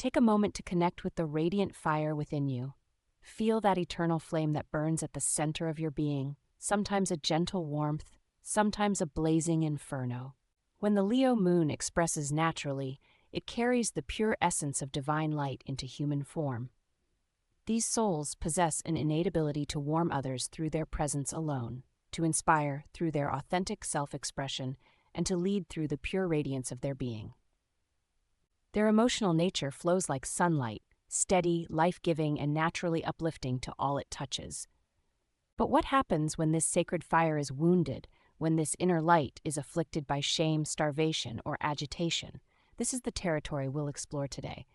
Take a moment to connect with the radiant fire within you. Feel that eternal flame that burns at the center of your being, sometimes a gentle warmth, sometimes a blazing inferno. When the Leo moon expresses naturally, it carries the pure essence of divine light into human form. These souls possess an innate ability to warm others through their presence alone, to inspire through their authentic self-expression, and to lead through the pure radiance of their being. Their emotional nature flows like sunlight, steady, life-giving, and naturally uplifting to all it touches. But what happens when this sacred fire is wounded, when this inner light is afflicted by shame, starvation, or agitation? This is the territory we'll explore today.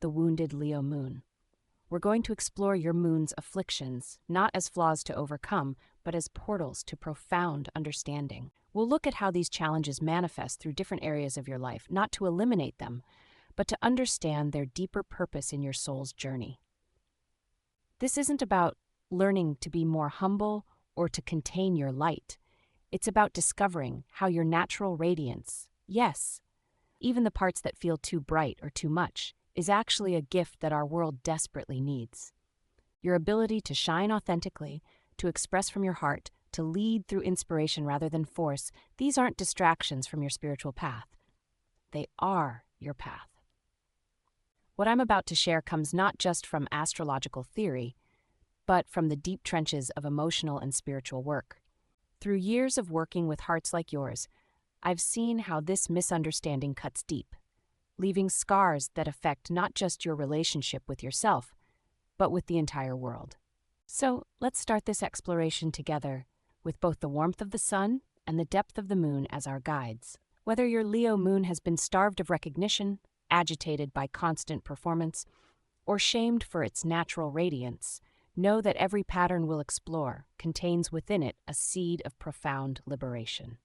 The wounded Leo moon. We're going to explore your moon's afflictions, not as flaws to overcome, but as portals to profound understanding. We'll look at how these challenges manifest through different areas of your life, not to eliminate them, but to understand their deeper purpose in your soul's journey. This isn't about learning to be more humble or to contain your light. It's about discovering how your natural radiance, yes, even the parts that feel too bright or too much, is actually a gift that our world desperately needs. Your ability to shine authentically, to express from your heart, to lead through inspiration rather than force, these aren't distractions from your spiritual path. They are your path. What I'm about to share comes not just from astrological theory, but from the deep trenches of emotional and spiritual work. Through years of working with hearts like yours, I've seen how this misunderstanding cuts deep, leaving scars that affect not just your relationship with yourself, but with the entire world. So let's start this exploration together, with both the warmth of the sun and the depth of the moon as our guides. Whether your Leo moon has been starved of recognition, agitated by constant performance, or shamed for its natural radiance, know that every pattern we'll explore contains within it a seed of profound liberation.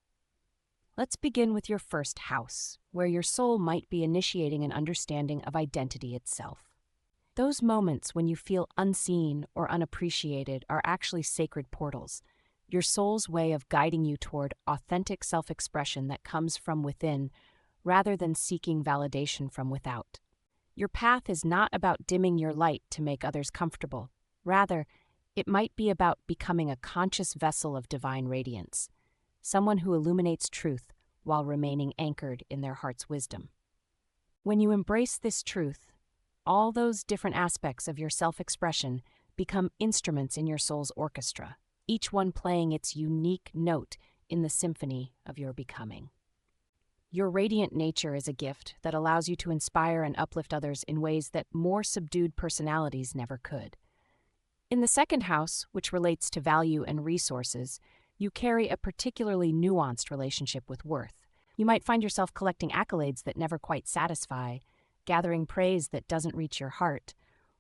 Let's begin with your first house, where your soul might be initiating an understanding of identity itself. Those moments when you feel unseen or unappreciated are actually sacred portals, your soul's way of guiding you toward authentic self-expression that comes from within rather than seeking validation from without. Your path is not about dimming your light to make others comfortable. Rather, it might be about becoming a conscious vessel of divine radiance, someone who illuminates truth while remaining anchored in their heart's wisdom. When you embrace this truth, all those different aspects of your self-expression become instruments in your soul's orchestra, each one playing its unique note in the symphony of your becoming. Your radiant nature is a gift that allows you to inspire and uplift others in ways that more subdued personalities never could. In the second house, which relates to value and resources, you carry a particularly nuanced relationship with worth. You might find yourself collecting accolades that never quite satisfy, gathering praise that doesn't reach your heart,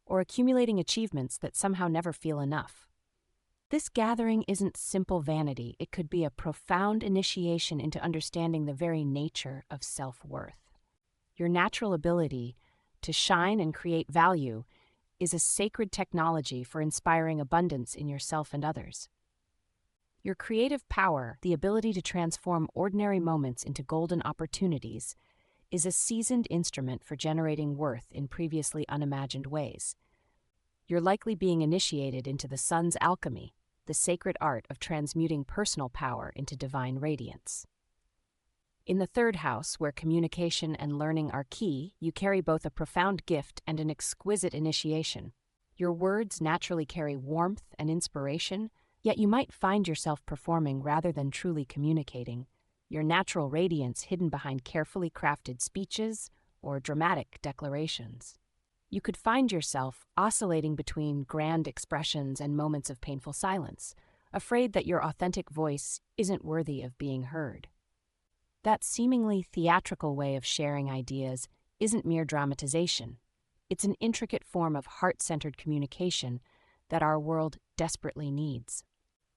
or accumulating achievements that somehow never feel enough. This gathering isn't simple vanity. It could be a profound initiation into understanding the very nature of self-worth. Your natural ability to shine and create value is a sacred technology for inspiring abundance in yourself and others. Your creative power, the ability to transform ordinary moments into golden opportunities, is a seasoned instrument for generating worth in previously unimagined ways. You're likely being initiated into the sun's alchemy, the sacred art of transmuting personal power into divine radiance. In the third house, where communication and learning are key, you carry both a profound gift and an exquisite initiation. Your words naturally carry warmth and inspiration, yet you might find yourself performing rather than truly communicating, your natural radiance hidden behind carefully crafted speeches or dramatic declarations. You could find yourself oscillating between grand expressions and moments of painful silence, afraid that your authentic voice isn't worthy of being heard. That seemingly theatrical way of sharing ideas isn't mere dramatization. It's an intricate form of heart-centered communication that our world desperately needs.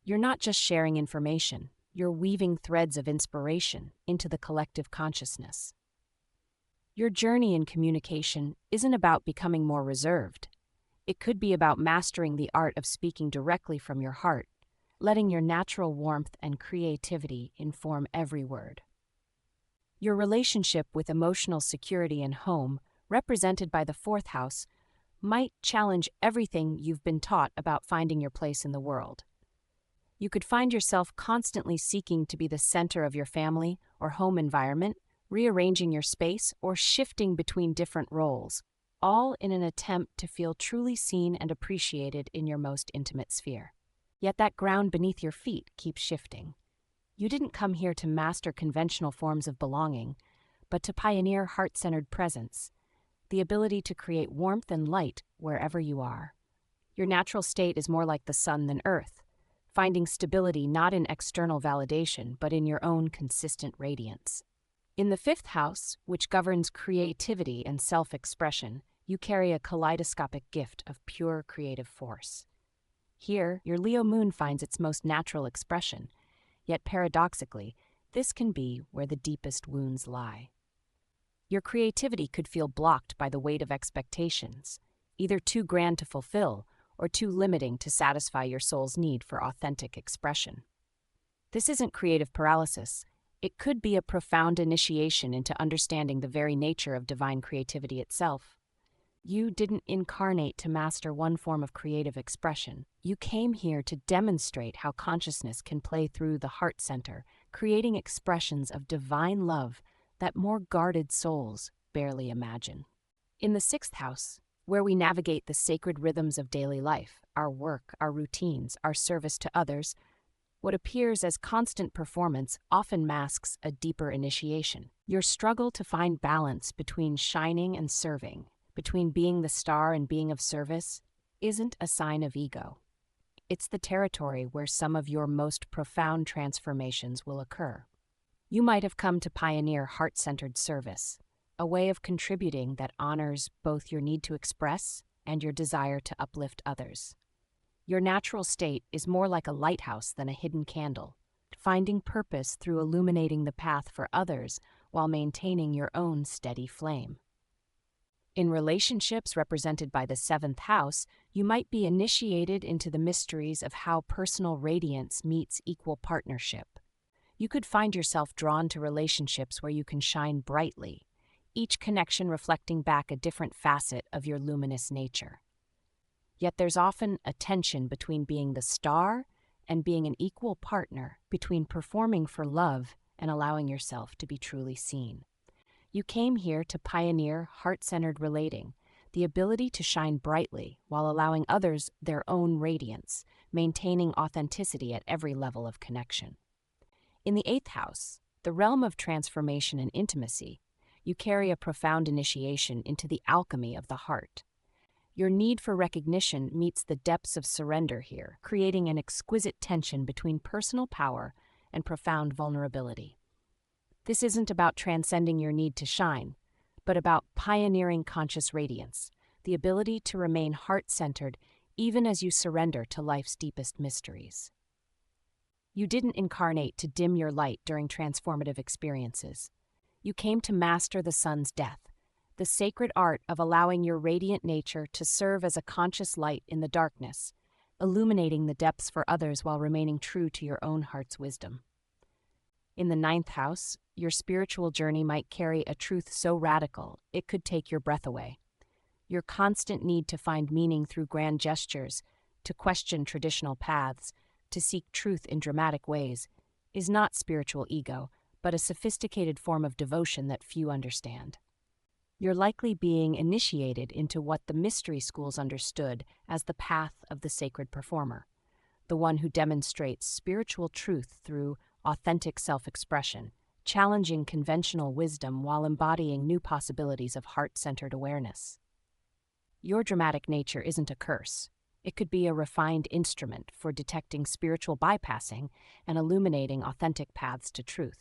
You're not just sharing information, you're weaving threads of inspiration into the collective consciousness. Your journey in communication isn't about becoming more reserved. It could be about mastering the art of speaking directly from your heart, letting your natural warmth and creativity inform every word. Your relationship with emotional security and home represented by the fourth house, might challenge everything you've been taught about finding your place in the world. You could find yourself constantly seeking to be the center of your family or home environment, rearranging your space or shifting between different roles, all in an attempt to feel truly seen and appreciated in your most intimate sphere. Yet that ground beneath your feet keeps shifting. You didn't come here to master conventional forms of belonging, but to pioneer heart-centered presence, the ability to create warmth and light wherever you are. Your natural state is more like the sun than earth, finding stability not in external validation, but in your own consistent radiance. In the fifth house, which governs creativity and self-expression, you carry a kaleidoscopic gift of pure creative force. Here, your Leo moon finds its most natural expression, yet paradoxically, this can be where the deepest wounds lie. Your creativity could feel blocked by the weight of expectations, either too grand to fulfill or too limiting to satisfy your soul's need for authentic expression. This isn't creative paralysis. It could be a profound initiation into understanding the very nature of divine creativity itself. You didn't incarnate to master one form of creative expression. You came here to demonstrate how consciousness can play through the heart center, creating expressions of divine love that more guarded souls barely imagine. In the sixth house, where we navigate the sacred rhythms of daily life, our work, our routines, our service to others, what appears as constant performance often masks a deeper initiation. Your struggle to find balance between shining and serving, between being the star and being of service, isn't a sign of ego. It's the territory where some of your most profound transformations will occur. You might have come to pioneer heart-centered service, a way of contributing that honors both your need to express and your desire to uplift others. Your natural state is more like a lighthouse than a hidden candle, finding purpose through illuminating the path for others while maintaining your own steady flame. In relationships represented by the seventh house, you might be initiated into the mysteries of how personal radiance meets equal partnership. You could find yourself drawn to relationships where you can shine brightly, each connection reflecting back a different facet of your luminous nature. Yet there's often a tension between being the star and being an equal partner, between performing for love and allowing yourself to be truly seen. You came here to pioneer heart-centered relating, the ability to shine brightly while allowing others their own radiance, maintaining authenticity at every level of connection. In the eighth house, the realm of transformation and intimacy, you carry a profound initiation into the alchemy of the heart. Your need for recognition meets the depths of surrender here, creating an exquisite tension between personal power and profound vulnerability. This isn't about transcending your need to shine, but about pioneering conscious radiance, the ability to remain heart-centered even as you surrender to life's deepest mysteries. You didn't incarnate to dim your light during transformative experiences. You came to master the sun's death, the sacred art of allowing your radiant nature to serve as a conscious light in the darkness, illuminating the depths for others while remaining true to your own heart's wisdom. In the ninth house, your spiritual journey might carry a truth so radical it could take your breath away. Your constant need to find meaning through grand gestures, to question traditional paths, to seek truth in dramatic ways, is not spiritual ego, but a sophisticated form of devotion that few understand. You're likely being initiated into what the mystery schools understood as the path of the sacred performer, the one who demonstrates spiritual truth through authentic self-expression, challenging conventional wisdom while embodying new possibilities of heart-centered awareness. Your dramatic nature isn't a curse. It could be a refined instrument for detecting spiritual bypassing and illuminating authentic paths to truth.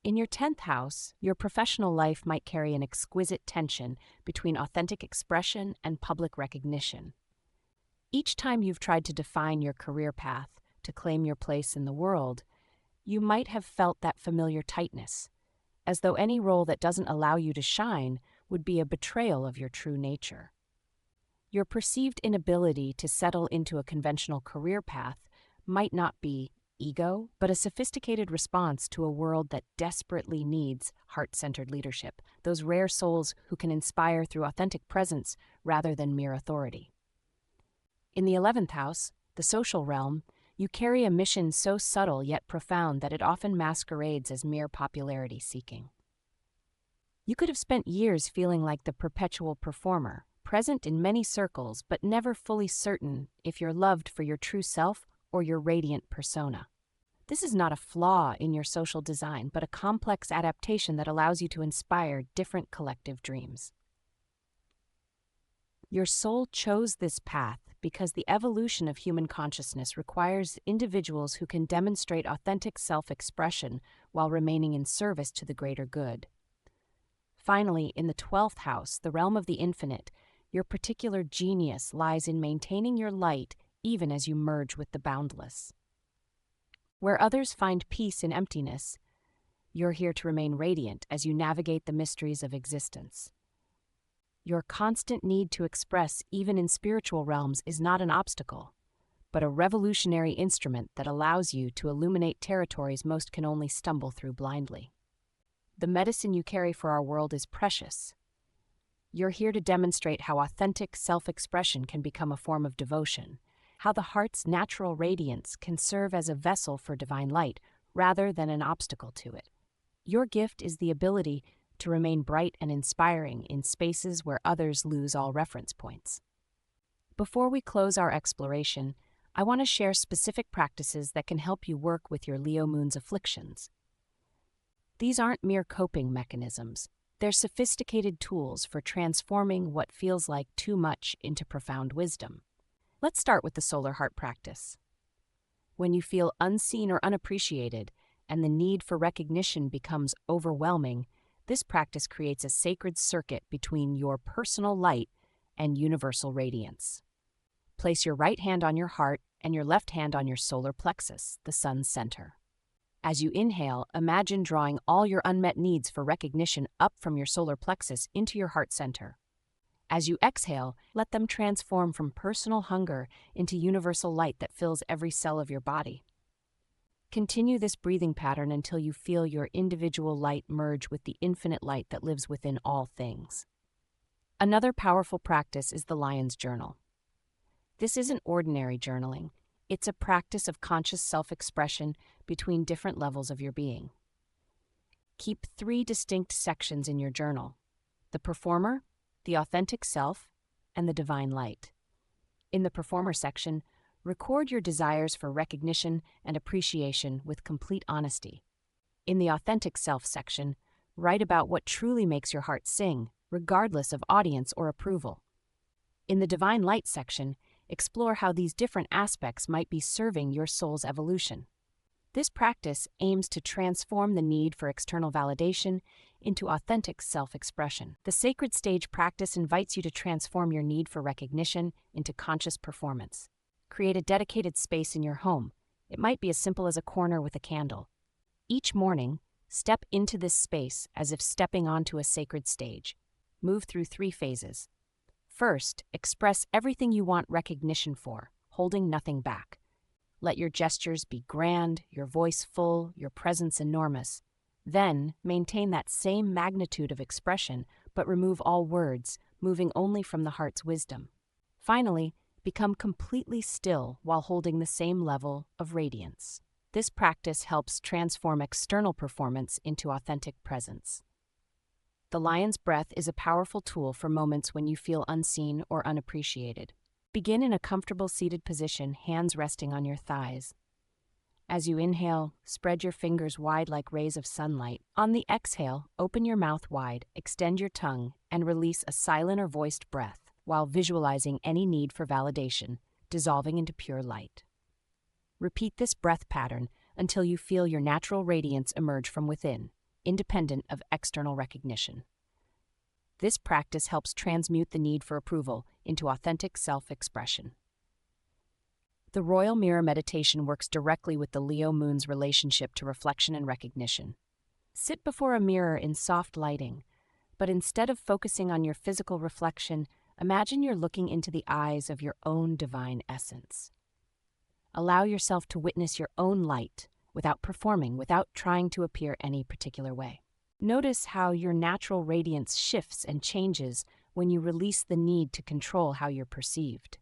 In your 10th house, your professional life might carry an exquisite tension between authentic expression and public recognition. Each time you've tried to define your career path, to claim your place in the world, you might have felt that familiar tightness, as though any role that doesn't allow you to shine would be a betrayal of your true nature. Your perceived inability to settle into a conventional career path might not be ego, but a sophisticated response to a world that desperately needs heart-centered leadership, those rare souls who can inspire through authentic presence rather than mere authority. In the 11th house, the social realm, you carry a mission so subtle yet profound that it often masquerades as mere popularity seeking. You could have spent years feeling like the perpetual performer, present in many circles but never fully certain if you're loved for your true self or your radiant persona. This is not a flaw in your social design, but a complex adaptation that allows you to inspire different collective dreams. Your soul chose this path because the evolution of human consciousness requires individuals who can demonstrate authentic self-expression while remaining in service to the greater good. Finally, in the 12th house, the realm of the infinite, your particular genius lies in maintaining your light even as you merge with the boundless. Where others find peace in emptiness, you're here to remain radiant as you navigate the mysteries of existence. Your constant need to express even in spiritual realms is not an obstacle, but a revolutionary instrument that allows you to illuminate territories most can only stumble through blindly. The medicine you carry for our world is precious. You're here to demonstrate how authentic self-expression can become a form of devotion, how the heart's natural radiance can serve as a vessel for divine light rather than an obstacle to it. Your gift is the ability to remain bright and inspiring in spaces where others lose all reference points. Before we close our exploration, I want to share specific practices that can help you work with your Leo Moon's afflictions. These aren't mere coping mechanisms. They're sophisticated tools for transforming what feels like too much into profound wisdom. Let's start with the solar heart practice. When you feel unseen or unappreciated and the need for recognition becomes overwhelming, this practice creates a sacred circuit between your personal light and universal radiance. Place your right hand on your heart and your left hand on your solar plexus, the sun's center. As you inhale, imagine drawing all your unmet needs for recognition up from your solar plexus into your heart center. As you exhale, let them transform from personal hunger into universal light that fills every cell of your body. Continue this breathing pattern until you feel your individual light merge with the infinite light that lives within all things. Another powerful practice is the Lion's Journal. This isn't ordinary journaling. It's a practice of conscious self-expression between different levels of your being. Keep 3 distinct sections in your journal: the performer, the authentic self, and the divine light. In the performer section, record your desires for recognition and appreciation with complete honesty. In the authentic self section, write about what truly makes your heart sing, regardless of audience or approval. In the divine light section, explore how these different aspects might be serving your soul's evolution. This practice aims to transform the need for external validation into authentic self-expression. The sacred stage practice invites you to transform your need for recognition into conscious performance. Create a dedicated space in your home. It might be as simple as a corner with a candle. Each morning, step into this space as if stepping onto a sacred stage. Move through 3 phases. First, express everything you want recognition for, holding nothing back. Let your gestures be grand, your voice full, your presence enormous. Then, maintain that same magnitude of expression, but remove all words, moving only from the heart's wisdom. Finally, become completely still while holding the same level of radiance. This practice helps transform external performance into authentic presence. The lion's breath is a powerful tool for moments when you feel unseen or unappreciated. Begin in a comfortable seated position, hands resting on your thighs. As you inhale, spread your fingers wide like rays of sunlight. On the exhale, open your mouth wide, extend your tongue, and release a silent or voiced breath while visualizing any need for validation, dissolving into pure light. Repeat this breath pattern until you feel your natural radiance emerge from within, independent of external recognition. This practice helps transmute the need for approval into authentic self-expression. The Royal Mirror meditation works directly with the Leo Moon's relationship to reflection and recognition. Sit before a mirror in soft lighting, but instead of focusing on your physical reflection, imagine you're looking into the eyes of your own divine essence. Allow yourself to witness your own light without performing, without trying to appear any particular way. Notice how your natural radiance shifts and changes when you release the need to control how you're perceived.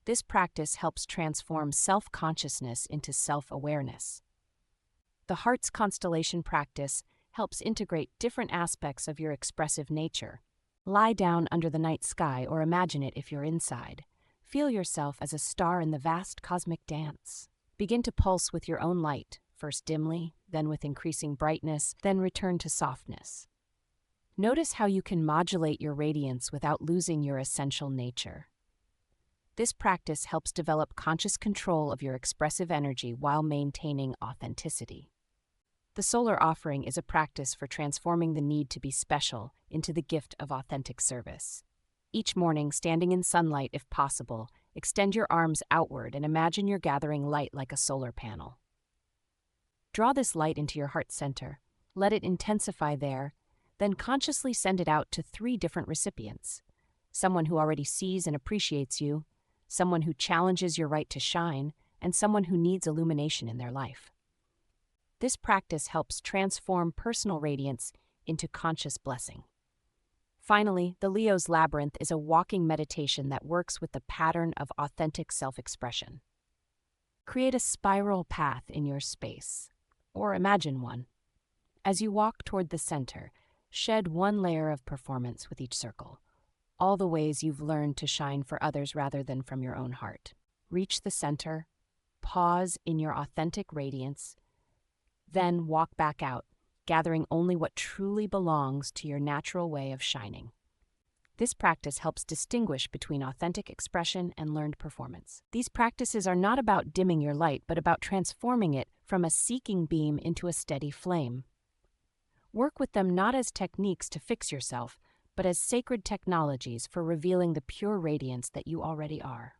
This practice helps transform self-consciousness into self-awareness. The Heart's constellation practice helps integrate different aspects of your expressive nature. Lie down under the night sky or imagine it if you're inside. Feel yourself as a star in the vast cosmic dance. Begin to pulse with your own light, first dimly, then with increasing brightness, then return to softness. Notice how you can modulate your radiance without losing your essential nature. This practice helps develop conscious control of your expressive energy while maintaining authenticity. The solar offering is a practice for transforming the need to be special into the gift of authentic service. Each morning, standing in sunlight if possible, extend your arms outward and imagine you're gathering light like a solar panel. Draw this light into your heart center, let it intensify there, then consciously send it out to 3 different recipients: someone who already sees and appreciates you, someone who challenges your right to shine, and someone who needs illumination in their life. This practice helps transform personal radiance into conscious blessing. Finally, the Leo's Labyrinth is a walking meditation that works with the pattern of authentic self-expression. Create a spiral path in your space, or imagine one. As you walk toward the center, shed 1 layer of performance with each circle, all the ways you've learned to shine for others rather than from your own heart. Reach the center, pause in your authentic radiance, then walk back out, gathering only what truly belongs to your natural way of shining. This practice helps distinguish between authentic expression and learned performance. These practices are not about dimming your light, but about transforming it from a seeking beam into a steady flame. Work with them not as techniques to fix yourself, but as sacred technologies for revealing the pure radiance that you already are.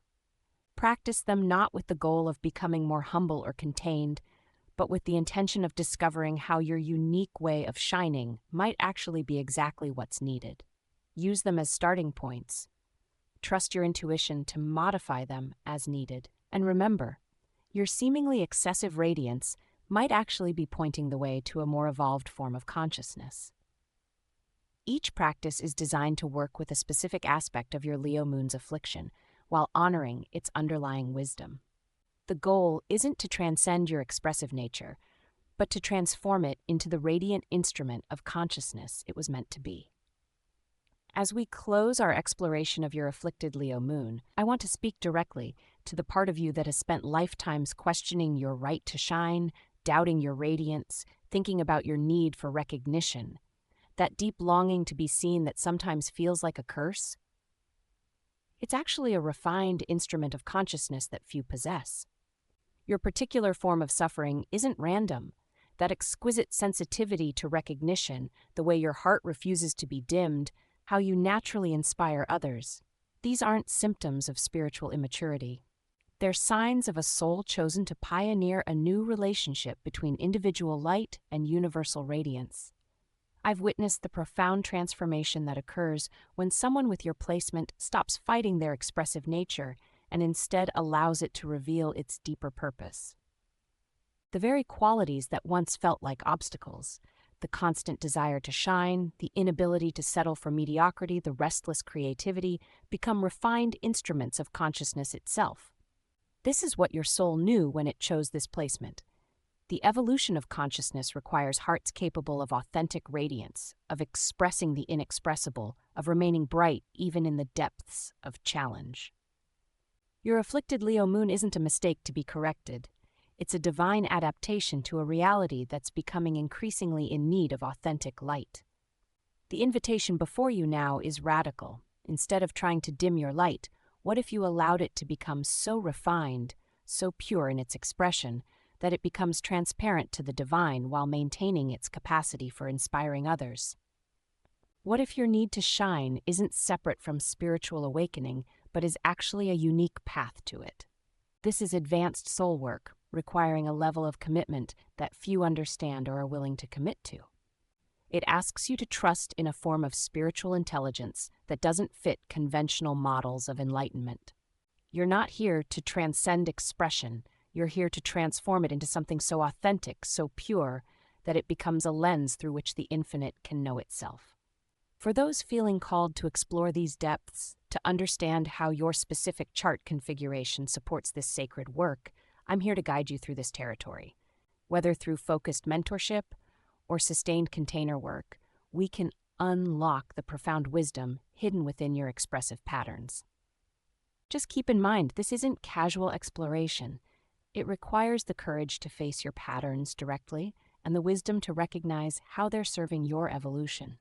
Practice them not with the goal of becoming more humble or contained, but with the intention of discovering how your unique way of shining might actually be exactly what's needed. Use them as starting points. Trust your intuition to modify them as needed. And remember, your seemingly excessive radiance might actually be pointing the way to a more evolved form of consciousness. Each practice is designed to work with a specific aspect of your Leo moon's affliction, while honoring its underlying wisdom. The goal isn't to transcend your expressive nature, but to transform it into the radiant instrument of consciousness it was meant to be. As we close our exploration of your afflicted Leo moon, I want to speak directly to the part of you that has spent lifetimes questioning your right to shine, doubting your radiance, thinking about your need for recognition, that deep longing to be seen that sometimes feels like a curse. It's actually a refined instrument of consciousness that few possess. Your particular form of suffering isn't random. That exquisite sensitivity to recognition, the way your heart refuses to be dimmed, how you naturally inspire others. These aren't symptoms of spiritual immaturity. They're signs of a soul chosen to pioneer a new relationship between individual light and universal radiance. I've witnessed the profound transformation that occurs when someone with your placement stops fighting their expressive nature and instead allows it to reveal its deeper purpose. The very qualities that once felt like obstacles, the constant desire to shine, the inability to settle for mediocrity, the restless creativity, become refined instruments of consciousness itself. This is what your soul knew when it chose this placement. The evolution of consciousness requires hearts capable of authentic radiance, of expressing the inexpressible, of remaining bright even in the depths of challenge. Your afflicted Leo moon isn't a mistake to be corrected. It's a divine adaptation to a reality that's becoming increasingly in need of authentic light. The invitation before you now is radical. Instead of trying to dim your light, what if you allowed it to become so refined, so pure in its expression, that it becomes transparent to the divine while maintaining its capacity for inspiring others? What if your need to shine isn't separate from spiritual awakening, but is actually a unique path to it? This is advanced soul work, requiring a level of commitment that few understand or are willing to commit to. It asks you to trust in a form of spiritual intelligence that doesn't fit conventional models of enlightenment. You're not here to transcend expression. You're here to transform it into something so authentic, so pure, that it becomes a lens through which the infinite can know itself. For those feeling called to explore these depths, to understand how your specific chart configuration supports this sacred work, I'm here to guide you through this territory. Whether through focused mentorship or sustained container work, we can unlock the profound wisdom hidden within your expressive patterns. Just keep in mind, this isn't casual exploration. It requires the courage to face your patterns directly and the wisdom to recognize how they're serving your evolution.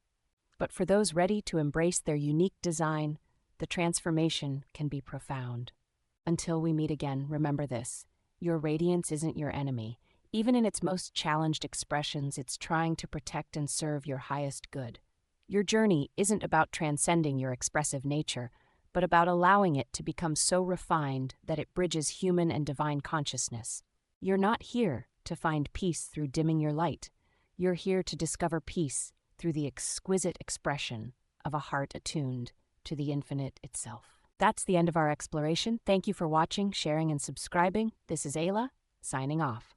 But for those ready to embrace their unique design, the transformation can be profound. Until we meet again, remember this: your radiance isn't your enemy. Even in its most challenged expressions, it's trying to protect and serve your highest good. Your journey isn't about transcending your expressive nature, but about allowing it to become so refined that it bridges human and divine consciousness. You're not here to find peace through dimming your light. You're here to discover peace through the exquisite expression of a heart attuned to the infinite itself. That's the end of our exploration. Thank you for watching, sharing, and subscribing. This is Ayla, signing off.